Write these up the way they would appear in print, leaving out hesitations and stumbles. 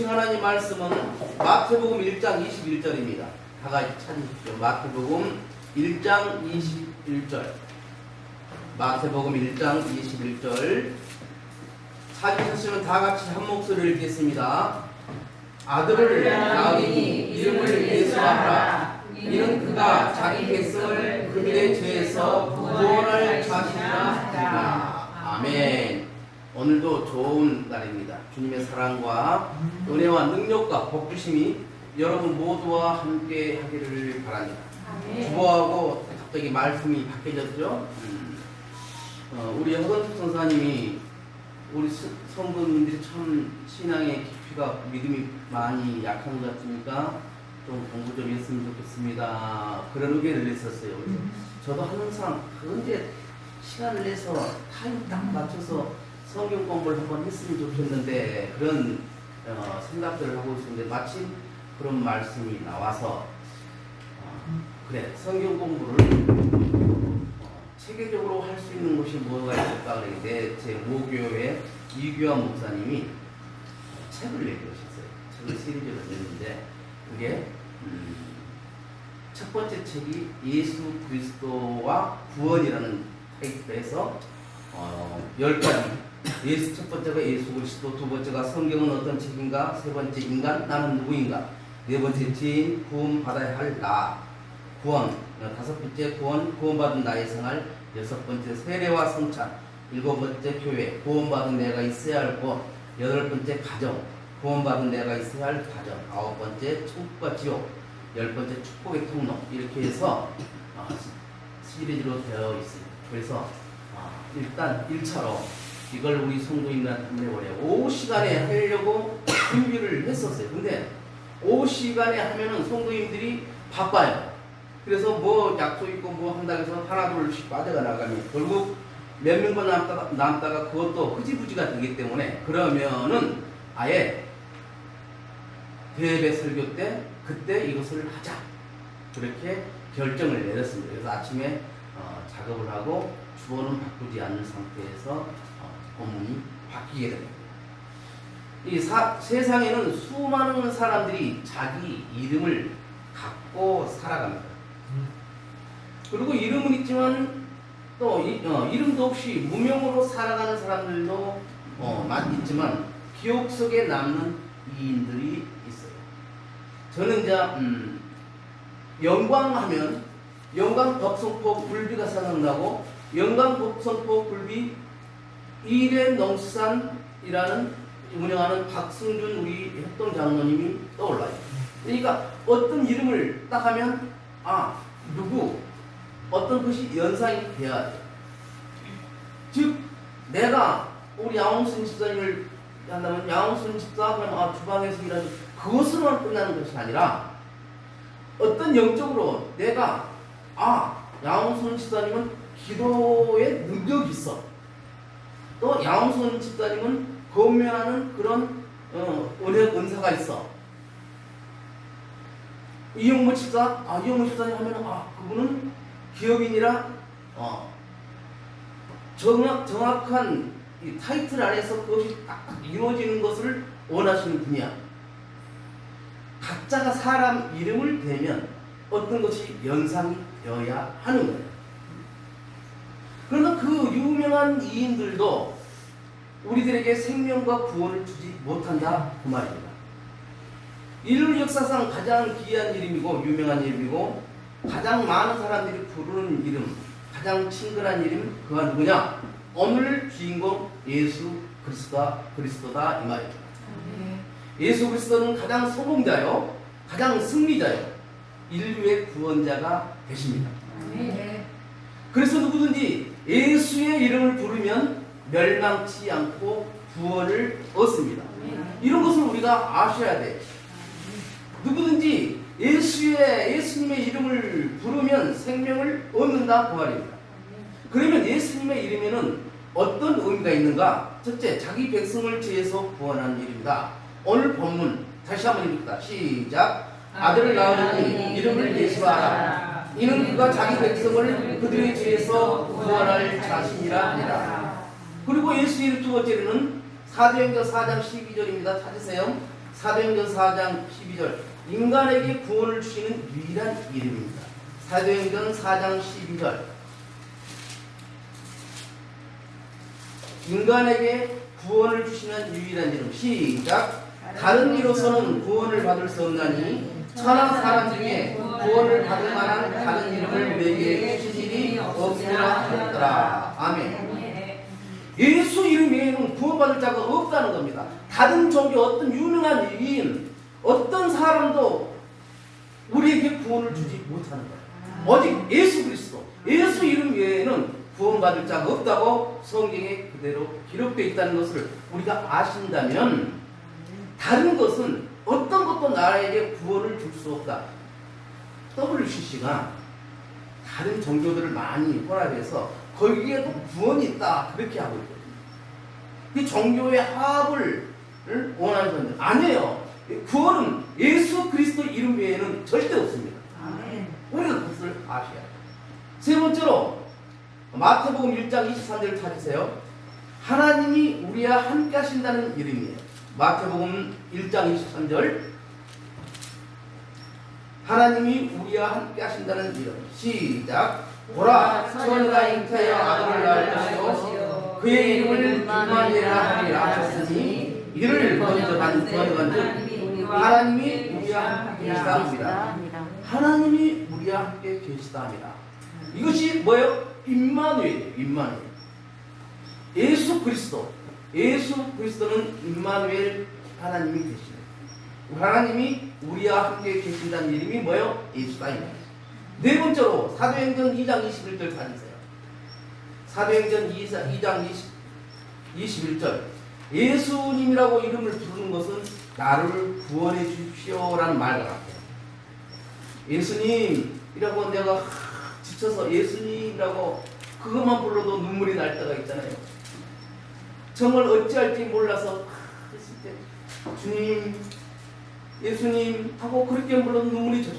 보신 하나님 말씀은 마태복음 1장 21절입니다. 다 같이 찾으십시오. 마태복음 1장 21절. 마태복음 1장 21절. 찾으셨으면 다 같이 한 목소리를 읽겠습니다. 아들을 낳으니 이름을 예수라 하라. 이는 그가 자기 백성을 그들의 죄에서 구원할 자신이라 하리라. 아멘. 오늘도 좋은 날입니다. 주님의 사랑과 은혜와 능력과 복주심이 여러분 모두와 함께 하기를 바랍니다. 주보하고 갑자기 말씀이 바뀌어졌죠. 우리 허건숙 선사님이 우리 성도님들이 참 신앙의 깊이가 믿음이 많이 약한 것 같으니까 좀 공부 좀 했으면 좋겠습니다. 그런 의견을 냈었어요. 저도 항상 언제 시간을 내서 타임 딱 맞춰서 성경 공부를 한번 했으면 좋겠는데 그런 생각들을 하고 있었는데 마침 그런 말씀이 나와서 그래 성경 공부를 체계적으로 할 수 있는 곳이 뭐가 있을까 그랬는데 제 모교회 이규환 목사님이 책을 내주셨어요. 책을 시리즈로 냈는데 그게 첫 번째 책이 예수 그리스도와 구원이라는 타이틀에서 10가지 예수 첫 번째가 예수 그리스도, 두 번째가 성경은 어떤 책인가, 세 번째 인간 나는 누구인가, 네 번째 죄인 구원 받아야 할 나 구원, 다섯 번째 구원받은 나의 생활, 여섯 번째 세례와 성찬, 일곱 번째 교회 구원받은 내가 있어야 할 곳, 여덟 번째 가정 구원받은 내가 있어야 할 가정, 아홉 번째 천국과 지옥, 열 번째 축복의 통로 이렇게 해서 시리즈로 되어 있습니다. 그래서 일단 1차로 이걸 우리 성도님들한테 내보내요. 오후 시간에 하려고 준비를 했었어요. 근데 오후 시간에 하면은 성도님들이 바빠요. 그래서 뭐 약속 있고 뭐 한다고 해서 하나 둘씩 빠져가 나가면 결국 몇 명만 남다가 그것도 흐지부지가 되기 때문에 그러면은 아예 대예배 설교 때 그때 이것을 하자 그렇게 결정을 내렸습니다. 그래서 아침에 작업을 하고 주어는 바꾸지 않는 상태에서 본문이 바뀌게 됩니다. 이 세상에는 수많은 사람들이 자기 이름을 갖고 살아갑니다. 그리고 이름은 있지만 또 이름도 없이 무명으로 살아가는 사람들도 있지만 기억 속에 남는 이인들이 있어요. 저는 이제 영광하면 영광 덕성포 굴비가 생각나고 영광 덕성포 굴비 일회농수산이라는 운영하는 박승준 우리 협동 장로님이 떠올라요. 그러니까 어떤 이름을 딱 하면 누구 어떤 것이 연상이 돼야 돼. 즉 내가 우리 양홍순 집사님을 한다면 양홍순 집사 그러면 주방에서 일하는 그것으로만 끝나는 것이 아니라 어떤 영적으로 내가 양홍순 집사님은 기도에 능력이 있어. 또 양홍순 집사님은 건면하는 그런 은사가 있어. 이용무 집사, 이용무 집사님 하면 그분은 기업인이라 정확한 이 타이틀 안에서 그것이 딱 이루어지는 것을 원하시는 분이야. 각자가 사람 이름을 대면 어떤 것이 연상이 되어야 하는 거예요. 그러나 그 유명한 이인들도 우리들에게 생명과 구원을 주지 못한다 그 말입니다. 인류 역사상 가장 귀한 이름이고 유명한 이름이고 가장 많은 사람들이 부르는 이름, 가장 친근한 이름 그가 누구냐? 오늘 주인공 예수 그리스도다 이 말입니다. 예수 그리스도는 가장 소봉자요, 가장 승리자요, 인류의 구원자가 되십니다. 그래서 누구든지 예수의 이름을 부르면 멸망치 않고 구원을 얻습니다. 이런 것을 우리가 아셔야 돼요. 누구든지 예수님의 이름을 부르면 생명을 얻는다 그 말입니다. 그러면 예수님의 이름에는 어떤 의미가 있는가? 첫째, 자기 백성을 죄에서 구원하는 이름이다. 오늘 본문 다시 한번 읽읍시다. 시작. 아들을 낳으니 이름을 예수라 하라. 이는 그가 자기 백성을 그들의 죄에서 구원할 자신이라 하니라. 그리고 예수 이름 두 번째로는 사도행전 4장 12절입니다. 찾으세요. 사도행전 4장 12절 인간에게 구원을 주시는 유일한 이름입니다. 사도행전 4장 12절 인간에게 구원을 주시는 유일한 이름. 시작. 다른 이로서는 구원을 받을 수 없나니 천하 사람 중에 구원을 받을 만한 다른 이름을 내게 주신 일이 없으라 하였더라. 아멘. 예수 이름 외에는 구원받을 자가 없다는 겁니다. 다른 종교 어떤 유명한 위인 어떤 사람도 우리에게 구원을 주지 못하는 거예요. 오직 예수 그리스도 예수 이름 외에는 구원받을 자가 없다고 성경에 그대로 기록되어 있다는 것을 우리가 아신다면 다른 것은 어떤 것도 나에게 구원을 줄 수 없다. WCC가 다른 종교들을 많이 혼합해서 거기에도 구원이 있다 그렇게 하고 있거든요. 이 종교의 화합을 원하는 사람들 아니에요. 구원은 예수 그리스도 이름 외에는 절대 없습니다. 우리가 그것을 아셔야 돼요. 세 번째로 마태복음 1장 23절을 찾으세요. 하나님이 우리와 함께 하신다는 이름이에요. 마태복음 1장 23절 하나님이 우리와 함께 하신다는 이름. 시작. 보라 처녀가 잉태하여 아들을 낳을 것이요 그의 이름을 임마누엘이라 하리라 하셨으니 이를 번역한 즉 하나님이 우리와 함께 계시다 합니다. 하나님이 우리와 함께 계시다 합니다. 이것이 뭐예요? 임마누엘. 임마누엘. 예수 그리스도. 예수 그리스도는 임마누엘 하나님이 계시네. 하나님이 우리와 함께 계신다는 이름이 뭐예요? 예수다. 네 번째로 사도행전 2장 21절 찾으세요. 사도행전 2장 21절 예수님이라고 이름을 부르는 것은 나를 구원해 주십시오라는 말과 같아요. 예수님이라고 내가 지쳐서 예수님이라고 그것만 불러도 눈물이 날 때가 있잖아요. 정말 어찌할지 몰라서 했을 때 주님 예수님 하고 그렇게 불러도 눈물이 젖어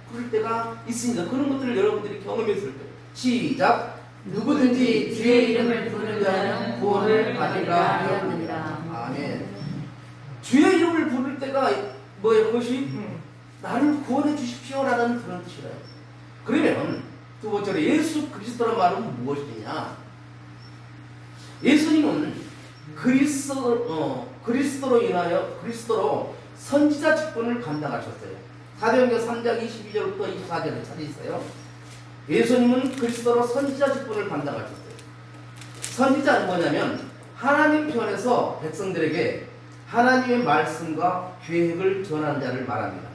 그럴 때가 있습니다. 그런 것들을 여러분들이 경험했을 때 시작. 누구든지 주의 이름을 부르는 자는 구원을 받으리라 하였느니라. 아멘. 주의 이름을 부를 때가 뭐예요? 그것이 나를 구원해 주십시오라는 그런 뜻이래요. 그러면 두 번째로 예수 그리스도란 말은 무엇이냐? 예수님은 그리스도로 인하여 그리스도로 선지자 직분을 감당하셨어요. 사도행전 3장 22절부터 24절을 찾으세요. 예수님은 그리스도로 선지자 직분을 감당하셨어요. 선지자는 뭐냐면 하나님 편에서 백성들에게 하나님의 말씀과 계획을 전하는 자를 말합니다.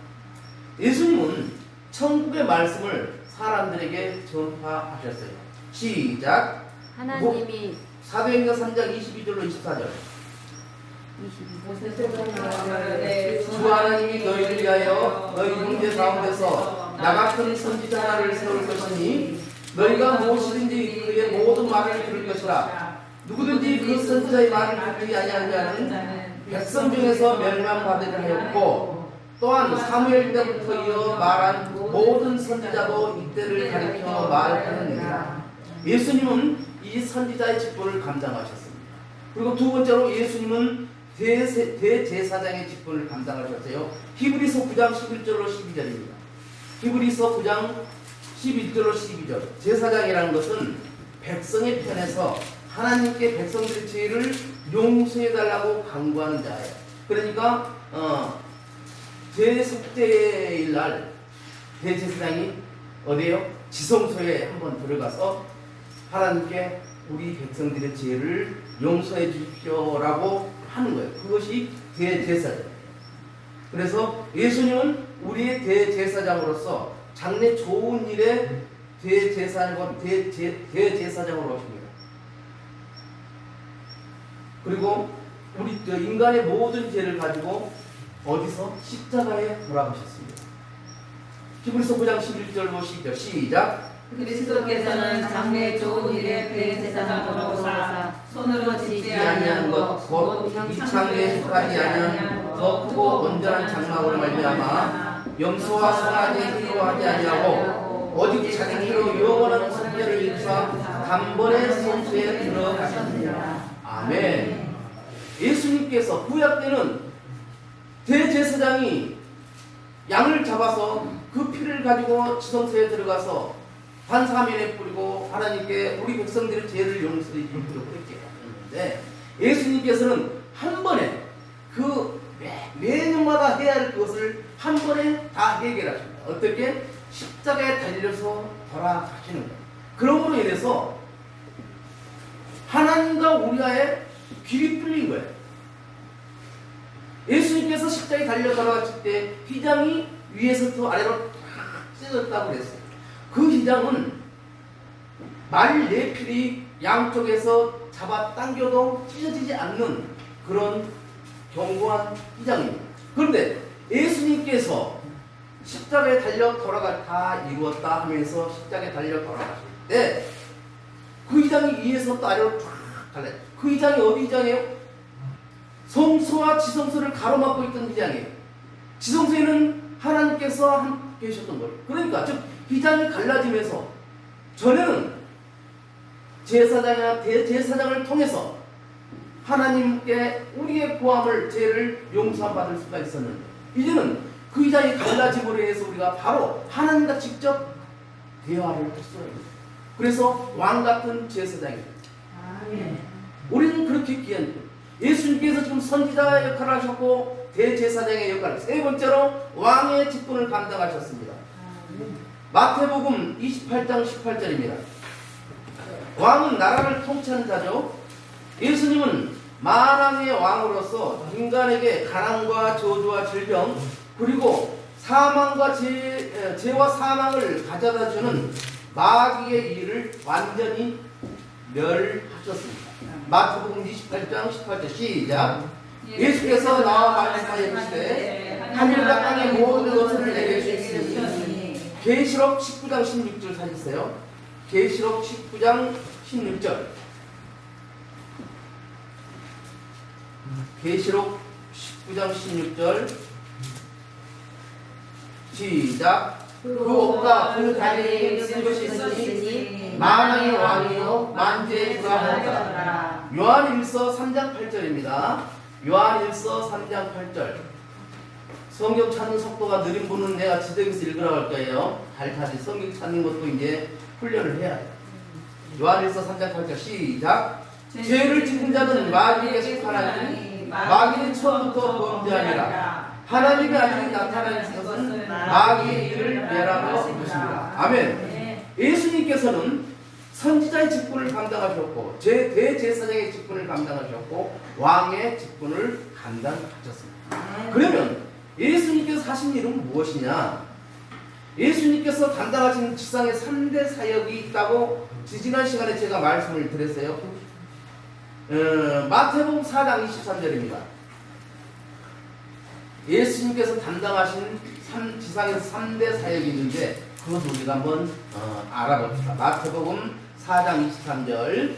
예수님은 천국의 말씀을 사람들에게 전파하셨어요. 시작. 하나님이 사도행전 3장 22절로 24절 주 하나님이 너희를 위하여 너희 형제 가운데서 나 같은 선지자 하나를 세울 것이니 너희가 무엇이든지 그의 모든 말을 들을 것이라. 누구든지 그 선지자의 말을 듣지 아니하는 자는 백성 중에서 멸망받으리라 하였고 또한 사무엘 때부터 이어 말한 모든 선지자도 이때를 가리켜 말하느니라. 예수님은 이 선지자의 직분을 감당하셨습니다. 그리고 두 번째로 예수님은 대제사장의 직분을 감당하셨어요. 히브리서 9장 11절로 12절입니다. 히브리서 9장 11절로 12절. 제사장이라는 것은 백성의 편에서 하나님께 백성들의 죄를 용서해달라고 간구하는 자예요. 그러니까 제숙제일 날 대제사장이 어디에요? 지성소에 한번 들어가서 하나님께 우리 백성들의 죄를 용서해 주십시오라고 하는 거예요. 그것이 대제사장. 그래서 예수님은 우리의 대제사장으로서 장래 좋은 일에 대제사장으로 오십니다. 그리고 우리 인간의 모든 죄를 가지고 어디서 십자가에 돌아가셨습니다. 히브리서 9장 11절로 12절 시작. 그리스도께서는 장래 좋은 일에 대제사장으로 오사 손으로 짓지 아니한 것 곧 이 장래에 속하지 아니한 더 크고 온전한 장막으로 말미암아 염소와 송아지의 피로 하지 아니하고 오직 자기 피로 영원한 속죄를 입사 단번에 성소에 들어가셨느니라. 아멘. 예수님께서 구약 때는 대제사장이 양을 잡아서 그 피를 가지고 지성소에 들어가서 반사면에 뿌리고 하나님께 우리 백성들의 죄를 용서해 주도록 그렇게 하셨는데, 예수님께서는 한 번에 그 매년마다 해야 할 것을 한 번에 다 해결하십니다. 어떻게? 십자가에 달려서 돌아가시는 거예요. 그러므로 인해서 하나님과 우리와의 길이 풀린 거예요. 예수님께서 십자가에 달려 돌아가실 때 휘장이 위에서부터 아래로 탁 찢어졌다고 그랬어요. 그 휘장은 말 네필이 양쪽에서 잡아 당겨도 찢어지지 않는 그런 견고한 휘장입니다. 그런데 예수님께서 십자가에 달려 돌아가 다 이루었다 하면서 십자가에 달려 돌아가실 때 그 휘장이 위에서부터 아래로 쫙 갈라요. 그 휘장이 어디 휘장이에요? 성소와 지성소를 가로막고 있던 휘장이에요. 지성소에는 하나님께서 함께 계셨던 거예요. 그러니까 즉 휘장이 갈라지면서 전에는 제사장이나 대제사장을 통해서 하나님께 우리의 구함을 죄를 용서 받을 수가 있었는데, 이제는 그 휘장이 갈라짐으로 인해서 우리가 바로 하나님과 직접 대화를 할 수가 있습니다. 그래서 왕 같은 제사장입니다. 우리는 그렇게 귀한 분. 예수님께서 지금 선지자 역할을 하셨고 대제사장의 역할, 세 번째로 왕의 직분을 감당하셨습니다. 마태복음 28장 18절입니다. 왕은 나라를 통치하는 자죠. 예수님은 만왕의 왕으로서 인간에게 가난과 저주와 질병 그리고 사망과 죄와 사망을 가져다주는 마귀의 일을 완전히 멸하셨습니다. 마태복음 28장 18절 시작. 예수께서 나와 말씀하여 이르시되 하늘과 땅의 모든 것을 내게 주시니. 계시록 19장 16절 찾으세요. 계시록 19장 16절. 계시록 19장 16절 시작. 그 옷과 그 다리에 쓴 것이 있으니 만왕의 왕이요 만주의 주가 하였다. 요한일서 3장 8절입니다. 요한일서 3장 8절. 성경 찾는 속도가 느린 분은 내가 지적에서 읽으라고 할 거예요. 달타지 성경 찾는 것도 이제 훈련을 해야 해요. 요한일서 3장 8절 시작. 죄를 짓는 자는 마귀에게 속하나니 마귀는 처음부터 범죄하니라. 하나님의 아들이 나타나는 것은 마귀의 일을 멸하고 것입니다. 아멘. 예수님께서는 선지자의 직분을 감당하셨고 대제사장의 직분을 감당하셨고 왕의 직분을 감당하셨습니다. 그러면 예수님께서 하신 일은 무엇이냐? 예수님께서 감당하신 지상에 3대 사역이 있다고 지난 시간에 제가 말씀을 드렸어요. 마태복음 4장 23절입니다. 예수님께서 담당하신 지상에서 3대 사역이 있는데 그것을 우리가 한번 알아봅시다. 마태복음 4장 23절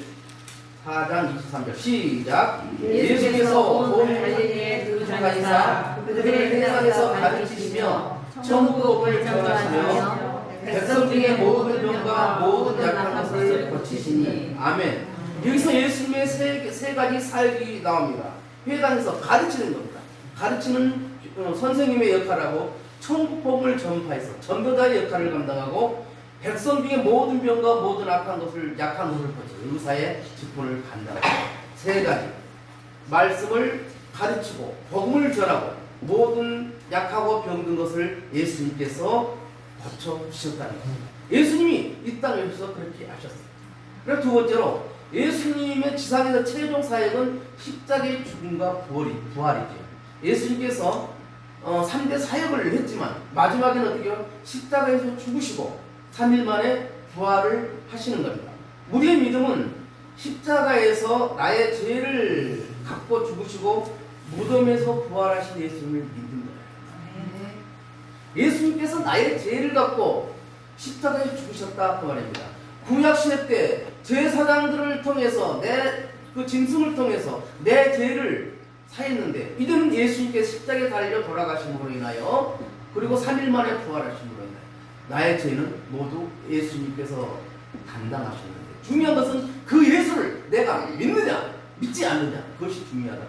4장 23절 시작. 예수께서 온 갈릴리에 두루다니사 그들을 세상에서 가르치시며 천국을 전하시며 백성 중에 모든 병과 모든 약한 것을 고치시니. 아멘. 여기서 예수님의 세 가지 사역이 나옵니다. 회당에서 가르치는 겁니다. 가르치는 선생님의 역할하고 천국 복음을 전파해서 전도자의 역할을 감당하고 백성 중에 모든 병과 모든 약한 것을 고치는 의사의 직분을 감당합니다. 세 가지 말씀을 가르치고 복음을 전하고 모든 약하고 병든 것을 예수님께서 고쳐주셨다는 것입니다. 예수님이 이 땅에서 그렇게 하셨습니다. 그리고 두 번째로 예수님의 지상에서 최종 사역은 십자가의 죽음과 부활이죠. 예수님께서 3대 사역을 했지만 마지막에는 어떻게 해요? 십자가에서 죽으시고 3일 만에 부활을 하시는 겁니다. 우리의 믿음은 십자가에서 나의 죄를 갖고 죽으시고 무덤에서 부활하신 예수님을 믿는 거예요. 예수님께서 나의 죄를 갖고 십자가에 죽으셨다 그 말입니다. 구약시대 때 제사장들을 통해서 그 짐승을 통해서 내 죄를 사했는데 이제는 예수님께서 십자가에 달려 돌아가심으로 인하여 그리고 3일 만에 부활하심으로 인하여 나의 죄는 모두 예수님께서 담당하셨는데 중요한 것은 그 예수를 내가 믿느냐 믿지 않느냐 그것이 중요하다.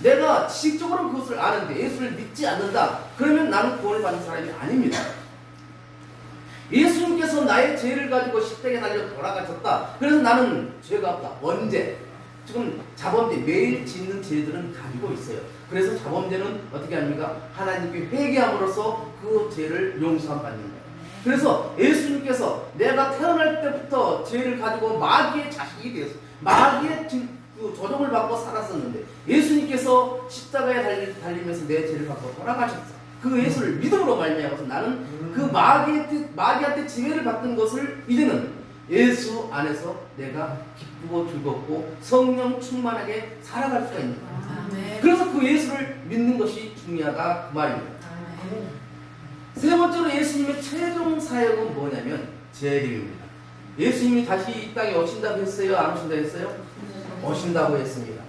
내가 지식적으로 그것을 아는데 예수를 믿지 않는다. 그러면 나는 구원을 받는 사람이 아닙니다. 예수님께서 나의 죄를 가지고 십자가에 달려 돌아가셨다. 그래서 나는 죄가 없다. 언제? 지금 자범죄, 매일 짓는 죄들은 가지고 있어요. 그래서 자범죄는 어떻게 합니까? 하나님께 회개함으로써 그 죄를 용서함 받는 거예요. 그래서 예수님께서 내가 태어날 때부터 죄를 가지고 마귀의 자식이 되었어요. 마귀의 그 조종을 받고 살았었는데 예수님께서 십자가에 달리면서 내 죄를 받고 돌아가셨어요. 그 예수를 믿음으로 말미암아서 나는 그 마귀한테 지배를 받던 것을 이제는 예수 안에서 내가 기쁘고 즐겁고 성령 충만하게 살아갈 수가 있는 거예요. 그래서 그 예수를 믿는 것이 중요하다 그 말입니다. 세 번째로 예수님의 최종 사역은 뭐냐면 재림입니다. 예수님이 다시 이 땅에 오신다고 했어요? 안 오신다고 했어요? 오신다고 했습니다.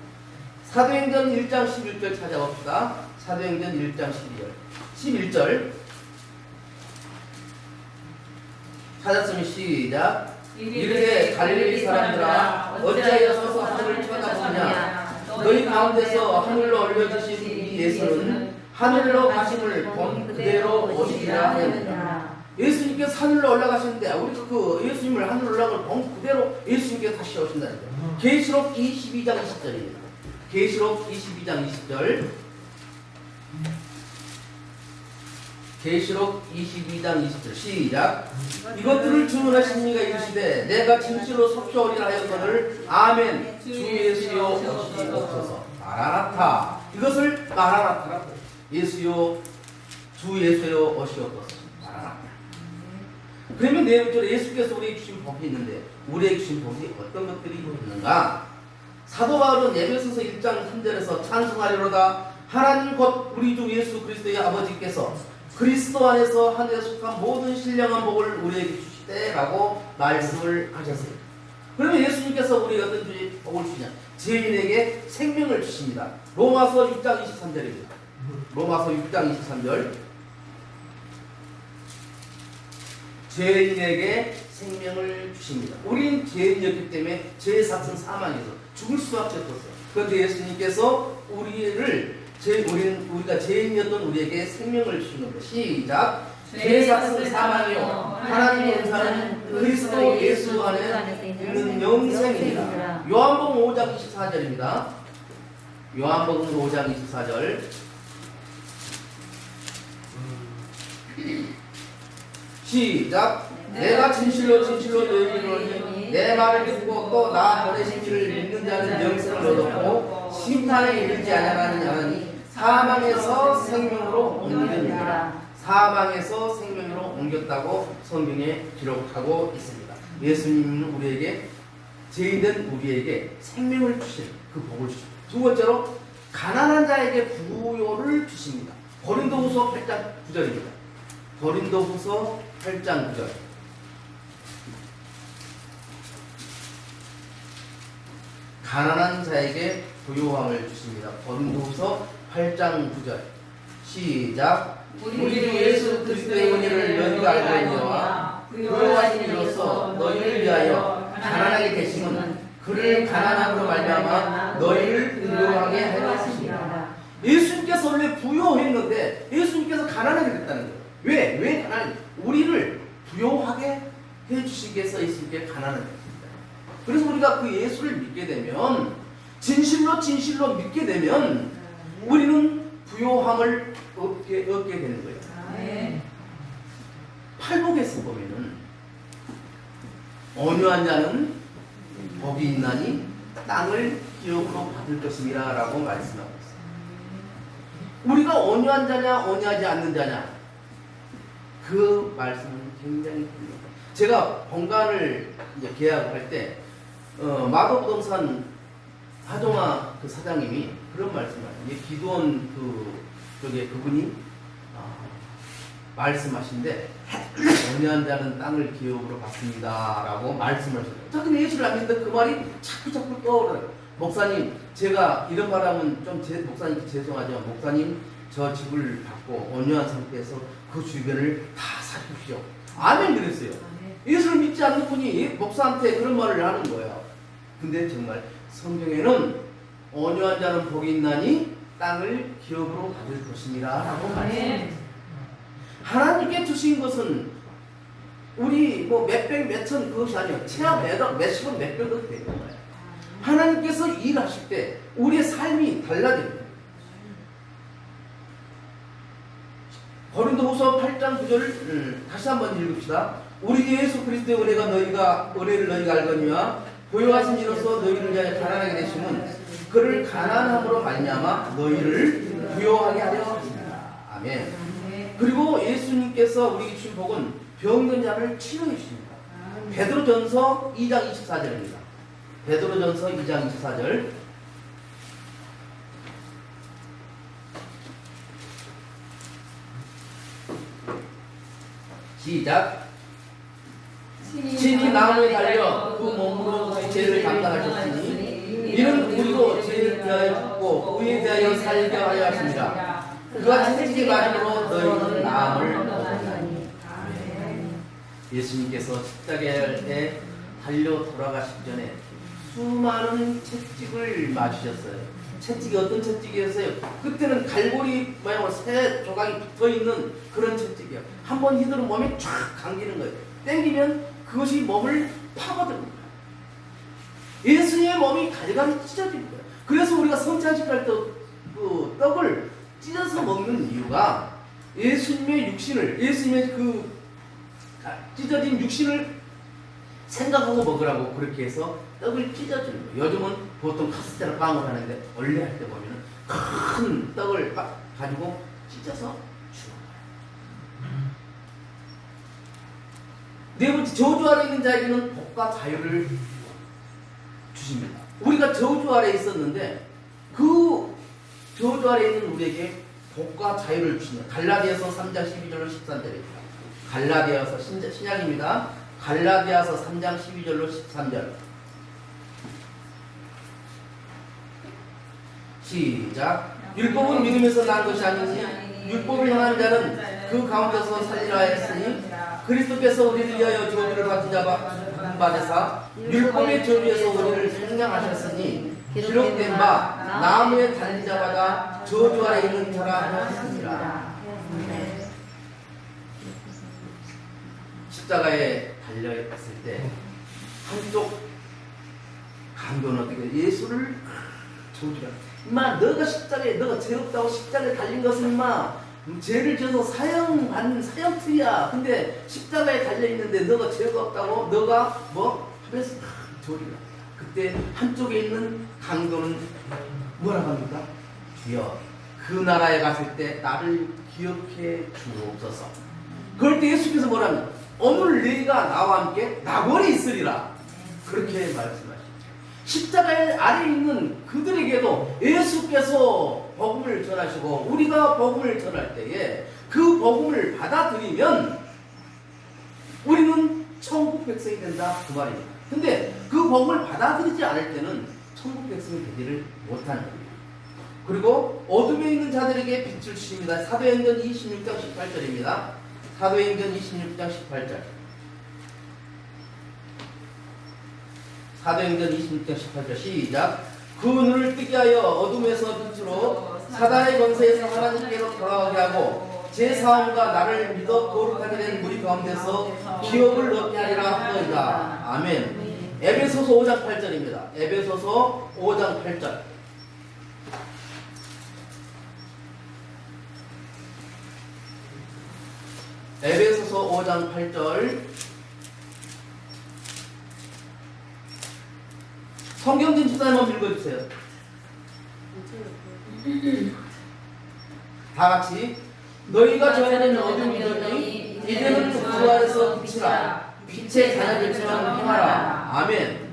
사도행전 1장 11절 찾아봅시다. 사도행전 1장 11절 찾았으면 시작. 이르되 갈릴리 사람들아 어찌하여 서서 하늘을 쳐다보냐. 너희 가운데서 하늘로 올려주신 이 예수는 하늘로 가심을 본 그대로 오시리라 하였느니라. 예수님께서 하늘로 올라가시는데 우리가 그 예수님을 하늘로 올라가는 본 그대로 예수님께서 다시 오신다는 거예요. 계시록 22장 20절입니다. 계시록 22장 20절. 계시록 22장 20절 시작. 이것들을 주문하신 이가 이르시되 내가 진실로 속죄하리라 하였거늘 아멘. 주 예수여 오시옵소서. 마라나타. 이것을 마라나타라고. 예수여 주 예수여 오시옵소서. 마라나타. 그러면 네 번째로 예수께서 우리에게 주신 복이 있는데 우리에게 주신 복이 어떤 것들이 있는가? 사도 바울은 에베소서 1장 3절에서 찬송하리로다 하나님 곧 우리 주 예수 그리스도의 아버지께서 그리스도 안에서 하늘에 속한 모든 신령한 복을 우리에게 주시되라고 말씀을 하셨어요. 그러면 예수님께서 우리에게 어떤 복을 주시냐? 죄인에게 생명을 주십니다. 로마서 6장 23절입니다. 로마서 6장 23절. 죄인에게 생명을 주십니다. 우리는 죄인이었기 때문에 죄의 삭은 사망에서 죽을 수밖에 없었어요. 그런데 예수님께서 우리가 죄인이었던 우리에게 생명을 주시는 것. 시작. 죄의 삭은 사망이요 하나님의 은사는 그리스도 예수 안에 있는 영생입니다. 요한복음 5장 24절입니다. 요한복음 5장 24절. 시작. 내가 진실로 너희에게 이르노니 내 말을 듣고 또 나 보내신 이를 믿는 자는 영생을 얻었고 심판에 이르지 아니하느니 사망에서 생명으로 옮깁니다. 사망에서 생명으로 옮겼다고 성경에 기록하고 있습니다. 예수님은 우리에게 죄인된 우리에게 생명을 주신 그 복을 주십니다. 두 번째로 가난한 자에게 부요를 주십니다. 고린도후서 8장 9절입니다. 고린도후서 8장 9절. 가난한 자에게 부요함을 주십니다. 고린도후서 8장 9절. 시작. 우리 주 예수 그리스도의 은혜를 너희가 알고 있느니와 부요하신 이로써 너희를 위하여 가난하게 되심은 그를 가난함으로 말미암아 너희를 부요하게 하려 하십니다. 예수님께서 원래 부요했는데 예수님께서 가난하게 됐다는 거예요. 왜 가난해? 우리를 부요하게 해주시기 위해서 예수님께 가난을 했습니다. 그래서 우리가 그 예수를 믿게 되면 진실로 믿게 되면 우리는 부요함을 얻게 되는 거예요. 팔복에서 보면은 온유한 자는 복이 있나니 땅을 기업으로 받을 것입니다 라고 말씀하고 있어요. 우리가 온유한 자냐 온유하지 않는 자냐 그 말씀은 굉장히 큽니다. 제가 본관을 이제 계약할 때 마도부동산 하동아 그 사장님이 그런 말씀을 하세요. 기도원 그분이 말씀하신데 온유한 자는 땅을 기업으로 받습니다 라고 말씀을 하셨어요. 저는 예수를 안 믿는데 그 말이 자꾸 떠오르요. 목사님 제가 이런 말 하면 좀 목사님께 죄송하죠. 목사님 저 집을 받고 온유한 상태에서 그 주변을 다 살피십시오. 아멘 그랬어요. 예수를 믿지 않는 분이 목사한테 그런 말을 하는 거예요. 근데 정말 성경에는 온유한 자는 복이 있나니 땅을 기업으로 받을 것입니다 라고 말했습니다. 아멘. 하나님께 주신 것은 우리 뭐 몇백 몇천 그것이 아니에요. 최하 몇십원 몇백억 되는 거예요. 하나님께서 일하실 때 우리의 삶이 달라집니다. 고린도후서 8장 9절을 다시 한번 읽읍시다. 우리 주 예수 그리스도의 은혜를 너희가 알거니와 고용하신 이로써 너희를 위하여 가난하게 되심은 그를 가난함으로 말미암아 너희를 부요하게 하려 하십니다. 아멘. 그리고 예수님께서 우리에게 주신 복은 병든 자를 치료해 주십니다. 베드로전서 2장 24절입니다. 베드로전서 2장 24절. 시작. 친히 나무에 달려 그 몸으로 그의 죄를 감당하셨으니 이는 우리도 죄를 대하여 죽고 의에 대하여 살게 하려 하십니다. 그가 채찍에 맞음으로 너희는 나음을 얻었나니. 예수님께서 십자가에 달려 돌아가시기 전에 수많은 채찍을 맞으셨어요. 채찍이 어떤 채찍이었어요? 그때는 갈고리 모양으로 새 조각이 붙어있는 그런 채찍이요. 한번 휘두르면 몸이 쫙 감기는 거예요. 땡기면 그것이 몸을 파고듭니다. 예수님의 몸이 갈갈이 찢어집니다. 그래서 우리가 성찬식할 때 그 떡을 찢어서 먹는 이유가 예수님의 육신을, 예수님의 그 찢어진 육신을 생각하고 먹으라고 그렇게 해서 떡을 찢어주는 거예요. 요즘은 보통 카스테라 빵을 하는데 원래 할 때 보면 큰 떡을 가지고 찢어서 주는 거예요. 네 번째, 저주 아래 있는 자에게는 복과 자유를 주십니다. 우리가 저주 아래 있었는데 그 저주 아래 있는 우리에게 복과 자유를 주십니다. 갈라디아서 3장 12절로 13절입니다. 갈라디아서 신약입니다. 갈라디아서 3장 12절로 13절. 시작. 율법은 믿음에서 난 것이 아니니 율법을 행하는 자는 그 가운데서 살리라 했으니 그리스도께서 우리를 위하여 저주를 받은 자 받으사 율법의 저주에서 우리를 생명하셨으니 기록된 바 나무에 달린 자마다 저주 아래 있는 자라 하였습니다. 십자가에 달려있을 때 한쪽 강도는 어떻게 예수를 저주라. 인마 너가 십자가에 너가 죄 없다고 십자가에 달린 것은 인마 죄를 져서 사형받는 사형투야. 근데 십자가에 달려있는데 너가 죄가 없다고 너가 뭐 하면서 저주라. 그때 한쪽에 있는 강도는 뭐라고 합니까? 주여 그 나라에 갔을 때 나를 기억해 주옵소서. 그럴 때 예수께서 뭐라면 오늘 네가 나와 함께 낙원에 있으리라 그렇게 말씀하십니다. 십자가 아래에 있는 그들에게도 예수께서 복음을 전하시고 우리가 복음을 전할 때에 그 복음을 받아들이면 우리는 천국 백성이 된다 그 말입니다. 근데 그 복음을 받아들이지 않을 때는 천국 백성이 되지를 못하는 겁니다. 그리고 어둠에 있는 자들에게 빛을 주십니다. 사도행전 26장 18절입니다. 사도행전 26장 18절. 사도행전 26장 18절 시작. 그 눈을 뜨게 하여 어둠에서 빛으로 사단의 권세에서 하나님께로 돌아가게 하고 제 사함과 나를 믿어 거룩하게 된 무리 가운데서 기업을 얻게 하리라 하더이다. 아멘. 에베소서 5장 8절입니다. 에베소서 5장 8절. 에베소서 5장 8절. 성경진 집사님 한번 읽어주세요. 다 같이. 너희가 전에는 어둠이더니 이제는 주 안에서 빛이라. 빛의 자녀들처럼 행하라. 아멘.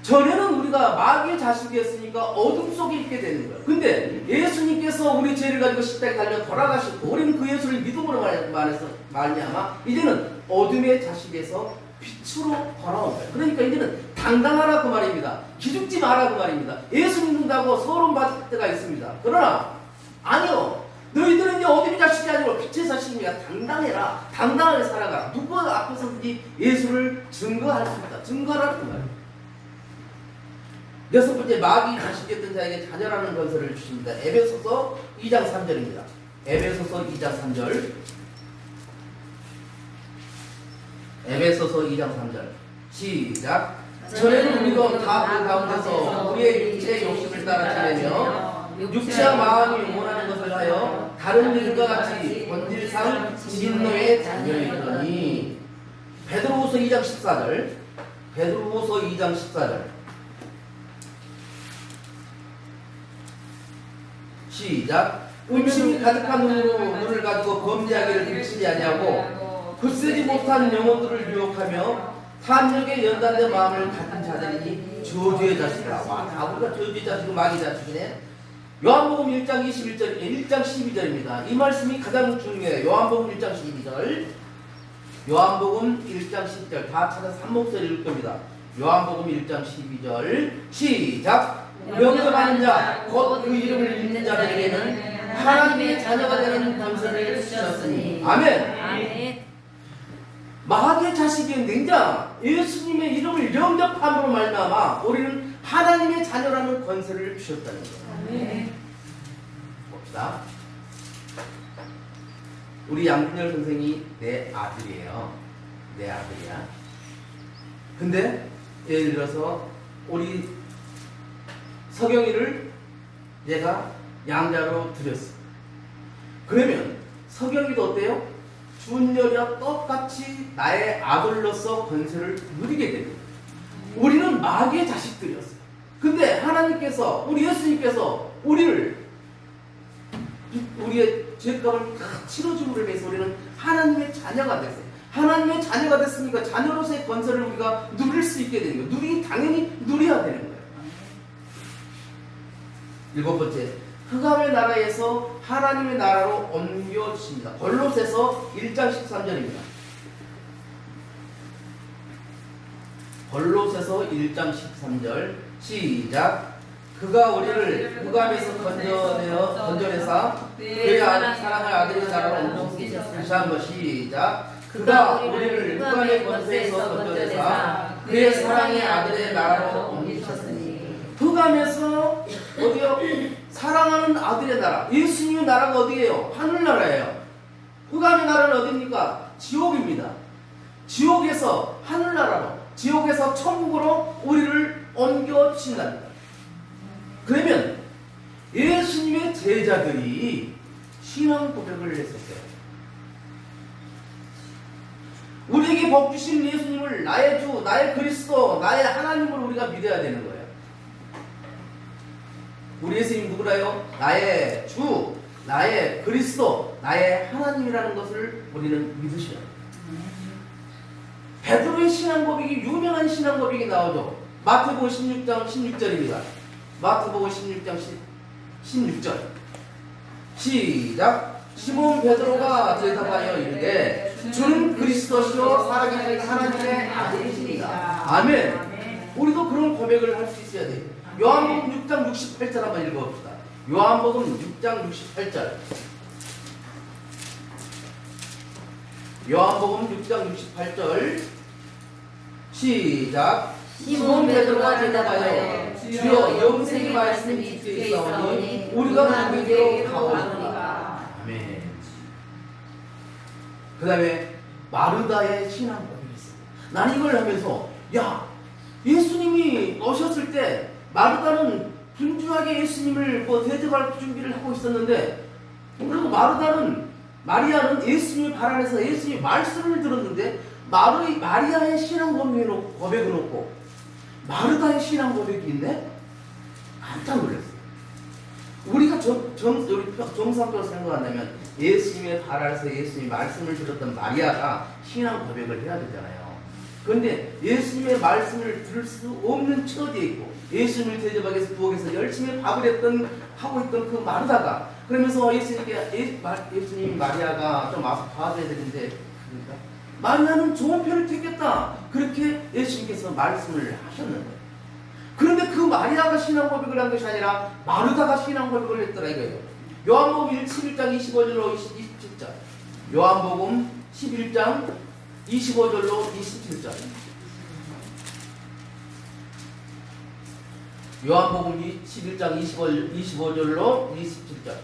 전에는 우리가 마귀의 자식이었으니까 어둠 속에 있게 되는 거예요. 근데 예수님께서 우리 죄를 가지고 십자가에 달려 돌아가셨고 우리는 그 예수를 믿음으로 말미암아 이제는 어둠의 자식에서 빛으로 돌아온 거예요. 그러니까 이제는 당당하라 그 말입니다. 기죽지 마라 그 말입니다. 예수 믿는다고 서론받을 때가 있습니다. 그러나 아니요. 너희들은 이제 어둠의 자식이 아니고 빛의 자식입니다. 당당해라. 당당하게 살아가라. 누구 앞에서든지 예수를 증거할 수 있다. 증거하라 그 말입니다. 여섯 번째, 마귀 자식이었던 자에게 자녀라는 건설을 주십니다. 에베소서 2장 3절입니다. 에베소서 2장 3절. 에베소서 2장 3절. 시작. 전에는 우리도 다 그 가운데서 우리의 육체의 욕심을 따라 지내며 육체와 마음이 원하는 것을 하여 다른 일과 같이 본질상 진노의 자녀이더니. 베드로후서 2장 14절. 베드로후서 2장 14절. 시작. 음침이 가득한 눈으로 눈을 가지고 범죄하기를 그치지 아니하고 굳세지 못한 영혼들을 유혹하며 탐욕에 연단된 마음을 갖은 자들이니 저주의 자식이라. 와, 다 우리가 저주의 자식이고 마귀 자식이네. 요한복음 1장 21절, 1장 12절입니다. 이 말씀이 가장 중요해요. 요한복음 1장 12절. 요한복음 1장 12절. 다 찾아서 한 목소리 읽을 겁니다. 요한복음 1장 12절. 시작. 영접하는 자, 곧 그 이름을 믿는 자들에게는 하나님의 자녀가 되는 권세를 주셨으니. 아멘. 아멘. 마귀의 자식이었는데 이제 예수님의 이름을 영접함으로 말미암아 우리는 하나님의 자녀라는 권세를 주셨다는 거예요. 아멘. 봅시다. 우리 양준열 선생이 내 아들이에요. 내 아들이야. 근데 예를 들어서 우리 서경이를 내가 양자로 드렸어. 그러면 서경이도 어때요? 준열이와 똑같이 나의 아들로서 권세를 누리게 됩니다. 우리는 마귀의 자식들이었어요. 근데 하나님께서, 우리 예수님께서 우리의 죄값을 다 치러줌으로 인해서 우리는 하나님의 자녀가 됐어요. 하나님의 자녀가 됐으니까 자녀로서의 권세를 우리가 누릴 수 있게 되는 거예요. 당연히 누려야 되는 거예요. 일곱 번째, 흑암의 나라에서 하나님의 나라로 옮겨주십니다. 골로새서 1장 13절입니다. 골로새서 1장 13절. 시작. 그가 우리를 흑암에서 건져내사 그의 사랑을 아들의 나라로 옮기셨으니. 다시 한번 시작. 그가 우리를 흑암의 권세에서 건져내사 그의 사랑의 아들의 나라로 옮기셨으니. 흑암에서 어디요? 사랑하는 아들의 나라. 예수님의 나라가 어디예요? 하늘나라예요. 흑암의 나라는 어디입니까? 지옥입니다. 지옥에서 하늘나라로, 지옥에서 천국으로 우리를 옮겨주신답니다. 그러면 예수님의 제자들이 신앙 고백을 했었어요. 우리에게 복 주신 예수님을 나의 주, 나의 그리스도, 나의 하나님으로 우리가 믿어야 되는 거예요. 우리 예수님 누구라요? 나의 주, 나의 그리스도, 나의 하나님이라는 것을 우리는 믿으셔야 돼요. 베드로의 신앙 고백이 유명한 신앙 고백이 나오죠. 마태복음 16장 16절입니다. 마태복음 16장 16절. 시작. 시몬 베드로가 대답하여 이르되 주는 그리스도시요 살아계신 하나님의 아들이십니다. 아멘. 우리도 그런 고백을 할 수 있어야 돼요. 요한복음 6장 68절 한번 읽어봅시다. 요한복음 6장 68절. 요한복음 6장 68절. 시작. 시몬 베드로가 대답하여 주여 영생의 말씀이 주께 있사오니 우리가 누구에게로 가오리까. 아멘. 그 다음에 마르다의 신앙 고백이 있어요. 나는 이걸 하면서 야, 예수님이 오셨을 때 마르다는 분주하게 예수님을 대접할 준비를 하고 있었는데, 그리고 마리아는 예수님의 발 안에서 예수님의 말씀을 들었는데 마리아의 신앙 고백을 놓고 마르다의 신앙 고백이 있네? 깜짝 놀랐어요. 우리가 정상적으로 생각한다면 예수님의 발 아래서 예수님의 말씀을 들었던 마리아가 신앙 고백을 해야 되잖아요. 그런데 예수님의 말씀을 들을 수 없는 처지에 있고 예수님을 대접하기 위해서 부엌에서 열심히 밥을 하고 있던 그 마르다가, 그러면서 예수님 마리아가 좀 와서 도와줘야 되는데, 그러니까 마리아는 좋은 편을 택했다, 그렇게 예수님께서 말씀을 하셨는데, 그런데 그 마리아가 신앙 고백을 한 것이 아니라 마르다가 신앙 고백을 했더라 이거예요. 요한복음 11장 25절로 27절. 요한복음 11장 25절로 27절. 요한복음 11장 25절로 27절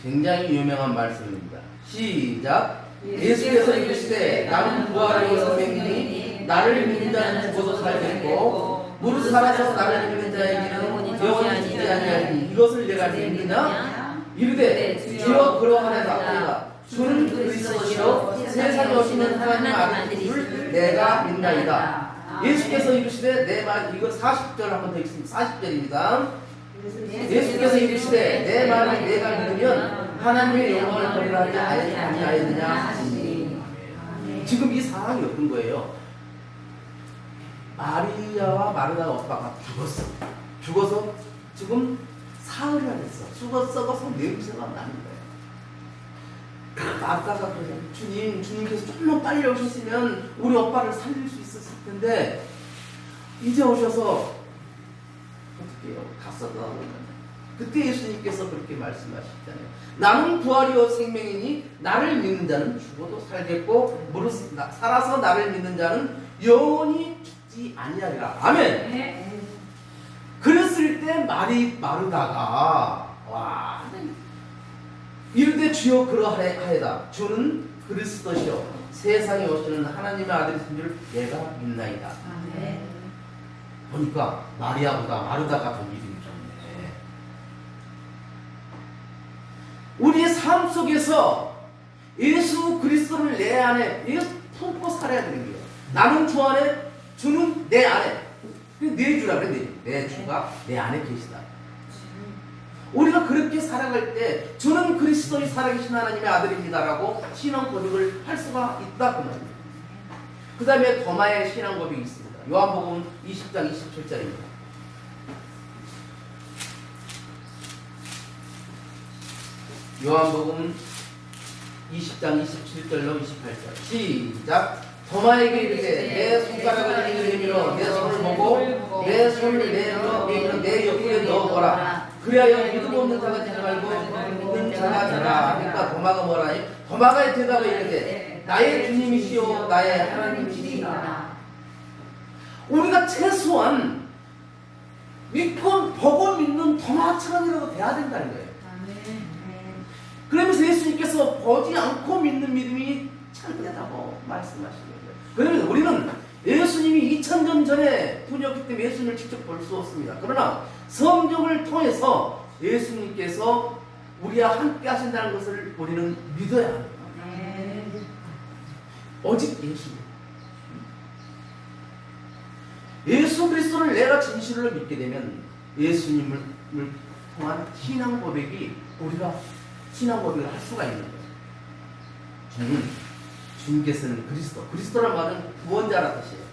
굉장히 유명한 말씀입니다. 시작. 예수께서 이르시되 나는 부활이요 생명이니 나를 믿는 자는 죽어도 살겠고 무릇 살아서 나를 믿는 자에게는 영원히 죽지 아니하리니 이것을 내가 믿느냐 이르되 주여 그러하나이다. 주는 그리스도시요 세상에 오시는 하나님 아들을 내가 믿나이다. 예수께서 이르시되 내 말 이거 40절 한번 더 읽습니다. 40절입니다. 예수께서 이르시되 내 말을 내가 믿으면 하나님의 영광을 버리라 하지 아니하였느냐 하시니. 지금 이 상황이 어떤 거예요? 마리아와 마르다가 오빠가 죽어서 지금 사흘이나 됐어. 썩어서 냄새가 나는 거예요. 마르다가 그래요. 주님께서 조금만 빨리 오셨으면 우리 오빠를 살릴 수 있었을 텐데 이제 오셔서 어떻게 해요? 갔어도 그때 예수님께서 그렇게 말씀하셨잖아요. 나는 부활이요 생명이니 나를 믿는 자는 죽어도 살겠고 무릇 살아서 나를 믿는 자는 영원히 죽지 아니하리라. 아멘. 그랬을 때 마르다가 와 이르되 주여 그러하여다. 주는 그리스도시요 세상에 오시는 하나님의 아들이신 줄 내가 믿나이다. 아멘. 보니까 마리아보다 마르다가 더 믿음이 좋네. 우리의 삶 속에서 예수 그리스도를 내 안에 품고 살아야 되는 거예요. 나는 주 안에, 주는 내 안에. 내 주라 그래. 내 주가 내 안에 계시다. 우리가 그렇게 살아갈 때 주는 그리스도의 살아계신 하나님의 아들입니다라고 신앙 고백을 할 수가 있다 그 말입니다. 그 다음에 도마의 신앙 고백이 있습니다. 요한복음 20장 27절입니다. 요한복음 20장 27절로 28절 시작. 도마에게 이르되 내 손가락을 내밀어 내 손을 보고 내 손을 내밀어 내 옆구리에 넣어보라. 그리하여 믿음 없는 자가 되지 말고 믿는 자가 되라. 그러니까 도마가 뭐라니? 도마가 대답을 이르되 나의 주님이시요 나의 하나님이시니라. 우리가 최소한 믿고 보고 믿는 도마처럼이라도 돼야 된다는 거예요. 그러면서 예수님께서 보지 않고 믿는 믿음이 참되다고 말씀하시는 거예요. 그러면 우리는 예수님이 2000년 전에 분이었기 때문에 예수님을 직접 볼 수 없습니다. 그러나 성경을 통해서 예수님께서 우리와 함께 하신다는 것을 우리는 믿어야 합니다. 오직 예수님. 예수 그리스도를 내가 진실로 믿게 되면 예수님을 통한 신앙 고백이 우리가 신앙 고백을 할 수가 있는 거예요. 주님께서는 그리스도란 말은 구원자라 뜻이에요.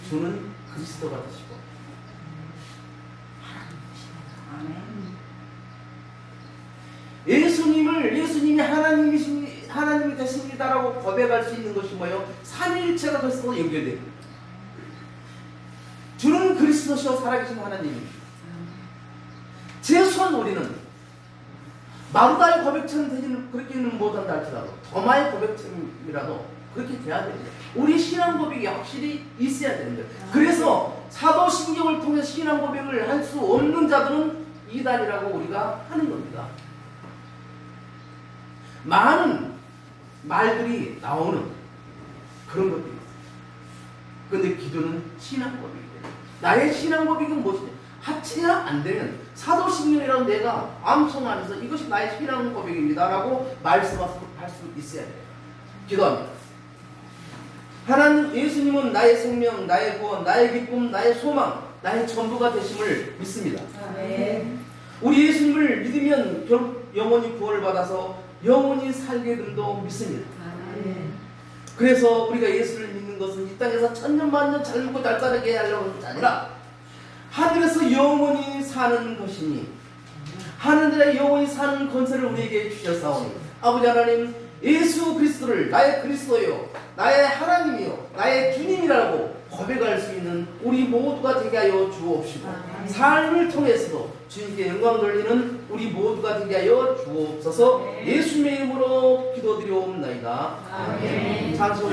주는 그리스도가 되시고 예수님이 하나님이 되십니다라고 고백할 수 있는 것이 뭐예요? 삼위일체가 벌써 연결돼요. 주는 그리스도시요 살아계신 하나님입니다. 최소한 우리는 마르다의 고백처럼 되지는 그렇게는 못한다 할지라도 도마의 고백처럼이라도 그렇게 돼야 됩니다. 우리 신앙 고백이 확실히 있어야 되는 거예요. 그래서 사도신경을 통해 신앙 고백을 할 수 없는 자들은 이단이라고 우리가 하는 겁니다. 많은 말들이 나오는 그런 것들이 있어요. 그런데 기도는 신앙 고백이에요. 나의 신앙 고백은 무엇이냐? 합치가 안 되면 사도신경이라고 내가 암송 안에서 이것이 나의 신앙 고백입니다라고 말씀할 수 있어야 돼요. 기도합니다. 하나님 예수님은 나의 생명, 나의 구원, 나의 기쁨, 나의 소망, 나의 전부가 되심을 믿습니다. 우리 예수님을 믿으면 결국 영원히 구원을 받아서 영원히 살게 됨도 믿습니다. 그래서 우리가 예수를 믿는 것은 이 땅에서 천년만년 잘 먹고 잘 살게 하려고 하는 것이 아니라 하늘에서 영원히 사는 것이니 하늘에 영원히 사는 권세를 우리에게 주셨사오니 아버지 하나님 예수 그리스도를 나의 그리스도요 나의 하나님이요 나의 주님이라고 고백할 수 있는 우리 모두가 되게 하여 주옵시고 삶을 통해서도 주님께 영광 돌리는 우리 모두가 되게 하여 주옵소서. 예수님의 이름으로 기도드리옵나이다. 아멘. 찬송